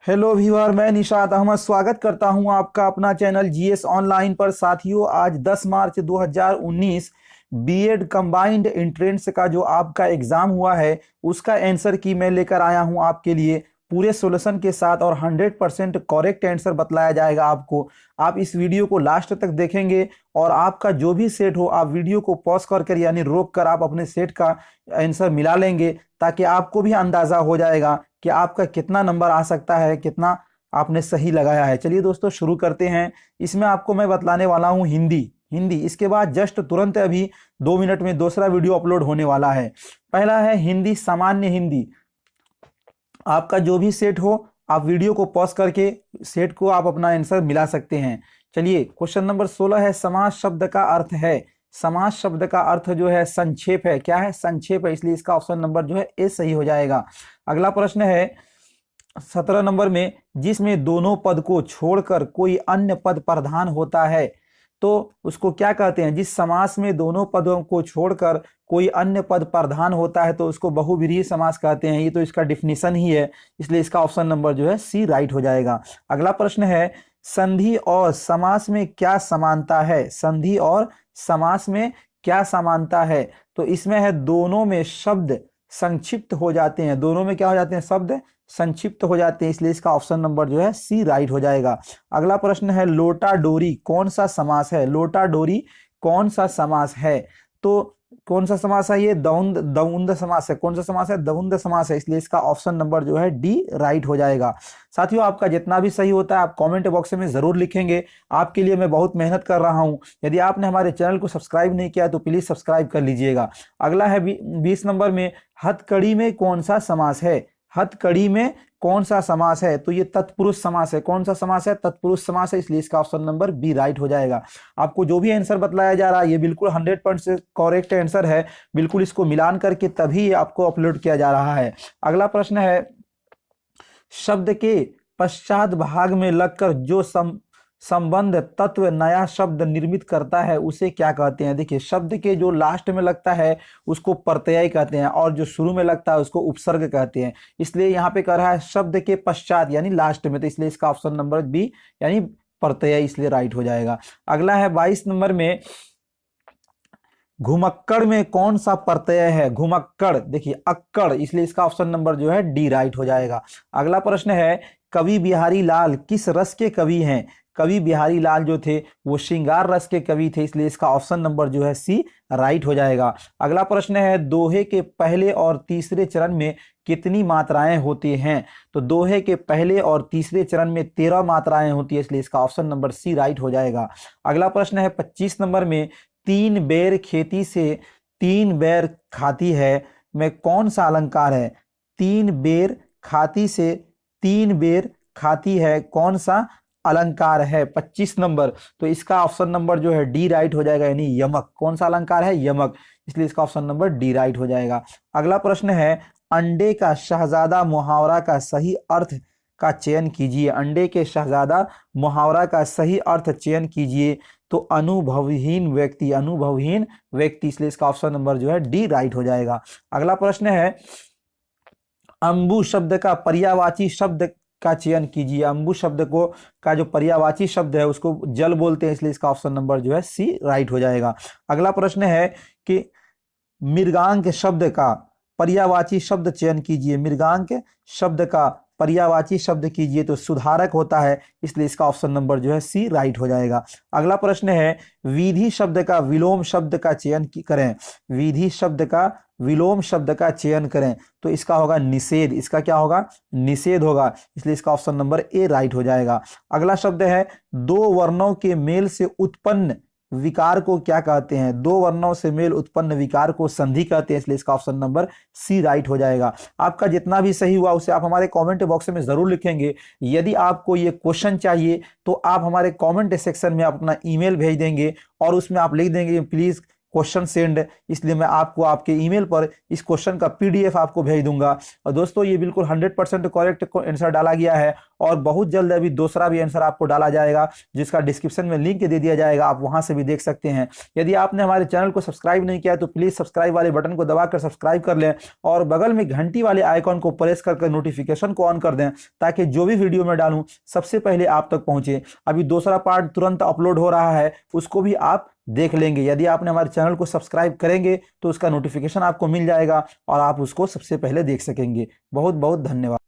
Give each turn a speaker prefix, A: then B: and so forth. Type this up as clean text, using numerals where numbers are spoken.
A: Hello viewer, मैं निशात अहमद स्वागत करता हूं आपका अपना चैनल जीएस ऑनलाइन पर। साथियों, आज 10 मार्च 2019 बीएड कंबाइंड एंट्रेंस का जो आपका एग्जाम हुआ है उसका आंसर की मैं लेकर आया हूं आपके लिए पूरे सॉल्यूशन के साथ, और 100% करेक्ट आंसर बतलाया जाएगा आपको। आप इस वीडियो को लास्ट तक देखेंगे और आपका जो भी सेट हो आप वीडियो को पॉज कर यानी रोक कर आप अपने सेट का आंसर मिला लेंगे, ताकि आपको भी अंदाजा हो जाएगा कि आपका कितना नंबर आ सकता है, कितना आपने सही लगाया है। चलिए दोस्तों, शुरू करते हैं। इसमें आपको मैं बतलाने वाला हूं हिंदी हिंदी इसके बाद जस्ट तुरंत अभी 2 मिनट में दूसरा वीडियो अपलोड होने वाला है। पहला है हिंदी, सामान्य हिंदी। आपका जो भी सेट हो आप वीडियो को पॉज करके सेट को आप अपना आंसर मिला सकते हैं। चलिए, क्वेश्चन नंबर 16 है, समास शब्द का अर्थ है। समास शब्द का अर्थ जो है संक्षेप है। क्या है? संक्षेप है, इसलिए इसका ऑप्शन नंबर जो है ए सही हो जाएगा। अगला प्रश्न है 17 नंबर में, जिसमें दोनों पद को छोड़कर कोई अन्य पद प्रधान होता है तो उसको क्या कहते हैं? जिस समास में दोनों पदों को छोड़कर कोई अन्य पद प्रधान होता है तो उसको बहुव्रीहि समास कहते हैं। ये तो इसका डिफिनीशन ही है, इसलिए इसका ऑप्शन नंबर जो है सी राइट हो जाएगा। अगला प्रश्न है, संधि और समास में क्या समानता है? संधि और समास में क्या समानता है? तो इसमें है दोनों में शब्द संक्षिप्त हो जाते हैं। दोनों में क्या हो जाते हैं? शब्द संक्षिप्त हो जाते हैं, इसलिए इसका ऑप्शन नंबर जो है सी राइट हो जाएगा। अगला प्रश्न है, लोटा डोरी कौन सा समास है? लोटा डोरी कौन सा समास है? तो कौन सा समास है? ये दउंद दउंद समास है। कौन सा समास है? दउंद समास है, इसलिए इसका ऑप्शन नंबर जो है डी राइट हो जाएगा। साथियों, आपका जितना भी सही होता है आप कमेंट बॉक्स में जरूर लिखेंगे। आपके लिए मैं बहुत मेहनत कर रहा हूं। यदि आपने हमारे चैनल को सब्सक्राइब नहीं किया तो प्लीज सब्सक्राइब कर लीजिएगा। अगला है 20 नंबर में, हथकड़ी में कौन सा समास है? हथकड़ी में कौन सा समास है? तो ये तत्पुरुष समास है। कौन सा समास है? तत्पुरुष समास है, इसलिए इसका ऑप्शन नंबर बी राइट हो जाएगा। आपको जो भी आंसर बतलाया जा रहा है ये बिल्कुल 100% करेक्ट आंसर है। बिल्कुल इसको मिलान करके तभी आपको अपलोड किया जा रहा है। अगला प्रश्न है, शब्द के पश्चात भाग में लगकर जो संबंध तत्व नया शब्द निर्मित करता है उसे क्या कहते हैं? देखिए, शब्द के जो लास्ट में लगता है उसको प्रत्यय कहते हैं, और जो शुरू में लगता है उसको उपसर्ग कहते हैं। इसलिए यहाँ पे कह रहा है शब्द के पश्चात यानी लास्ट में, तो इसलिए इसका ऑप्शन नंबर बी यानी प्रत्यय, इसलिए राइट हो जाएगा। अगला है 22 नंबर में, घुमक्कड़ में कौन सा प्रत्यय है? घुमक्कड़, देखिए अक्कड़, इसलिए इसका ऑप्शन नंबर जो है डी राइट हो जाएगा। अगला प्रश्न है, कवि बिहारी लाल किस रस के कवि हैं? कवि बिहारी लाल जो थे वो श्रृंगार रस के कवि थे, इसलिए इसका ऑप्शन नंबर जो है सी राइट हो जाएगा। अगला प्रश्न है, दोहे के पहले और तीसरे चरण में कितनी मात्राएं होती हैं? तो दोहे के पहले और तीसरे चरण में 13 मात्राएं होती है, इसलिए इसका ऑप्शन नंबर सी राइट हो जाएगा। अगला प्रश्न है 25 नंबर में, तीन बेर खेती से तीन बेर खाती है में कौन सा अलंकार है? तीन बेर खाती से तीन बेर खाती है कौन सा अलंकार है? 25 नंबर, तो इसका ऑप्शन नंबर जो है डी राइट हो जाएगा, यानी यमक। कौन सा अलंकार है? यमक, इसलिए इसका ऑप्शन नंबर डी राइट हो जाएगा। अगला प्रश्न है, अंडे का शहजादा मुहावरा का सही अर्थ का चयन कीजिए। अंडे के शहजादा मुहावरा का सही अर्थ चयन कीजिए। तो अनुभवहीन व्यक्ति, अनुभवहीन व्यक्ति, इसलिए इसका ऑप्शन नंबर जो है डी राइट हो जाएगा। अगला प्रश्न है, अंबु शब्द का पर्यायवाची शब्द का चयन कीजिए। अंबु शब्द को का जो पर्यायवाची शब्द है उसको जल बोलते हैं, इसलिए इसका ऑप्शन नंबर जो है सी राइट हो जाएगा। अगला प्रश्न है कि मृगांक शब्द का पर्यायवाची शब्द चयन कीजिए। मृगांक शब्द का पर्यायवाची शब्द कीजिए, तो सुधारक होता है, इसलिए इसका ऑप्शन नंबर जो है सी राइट हो जाएगा। अगला प्रश्न है, विधि शब्द का विलोम शब्द का चयन करें। विधि शब्द का विलोम शब्द का चयन करें, तो इसका होगा निषेध। इसका क्या होगा? निषेध होगा, इसलिए इसका ऑप्शन नंबर ए राइट हो जाएगा। अगला शब्द है, दो वर्णों के मेल से उत्पन्न विकार को क्या कहते हैं? दो वर्णों से मेल उत्पन्न विकार को संधि कहते हैं, इसलिए इसका ऑप्शन नंबर सी राइट हो जाएगा। आपका जितना भी सही हुआ उसे आप हमारे कमेंट बॉक्स में जरूर लिखेंगे। यदि आपको ये क्वेश्चन चाहिए तो आप हमारे कमेंट सेक्शन में अपना ईमेल भेज देंगे और उसमें आप लिख देंगे प्लीज क्वेश्चन सेंड, इसलिए मैं आपको आपके ईमेल पर इस क्वेश्चन का पीडीएफ आपको भेज दूंगा। और दोस्तों ये बिल्कुल 100% करेक्ट आंसर डाला गया है और बहुत जल्द अभी दूसरा भी आंसर आपको डाला जाएगा, जिसका डिस्क्रिप्शन में लिंक दे दिया जाएगा, आप वहां से भी देख सकते हैं। यदि आपने हमारे चैनल को सब्सक्राइब नहीं किया है तो प्लीज सब्सक्राइब वाले बटन को दबाकर सब्सक्राइब कर लें और बगल में घंटी वाले आइकॉन को प्रेस करके नोटिफिकेशन को ऑन कर दें, ताकि जो भी वीडियो मैं डालूं सबसे पहले आप तक पहुंचे। अभी दूसरा पार्ट तुरंत अपलोड हो रहा है, उसको भी आप देख लेंगे। यदि आपने हमारे चैनल को सब्सक्राइब करेंगे तो उसका नोटिफिकेशन आपको मिल जाएगा और आप उसको सबसे पहले देख सकेंगे। बहुत बहुत धन्यवाद।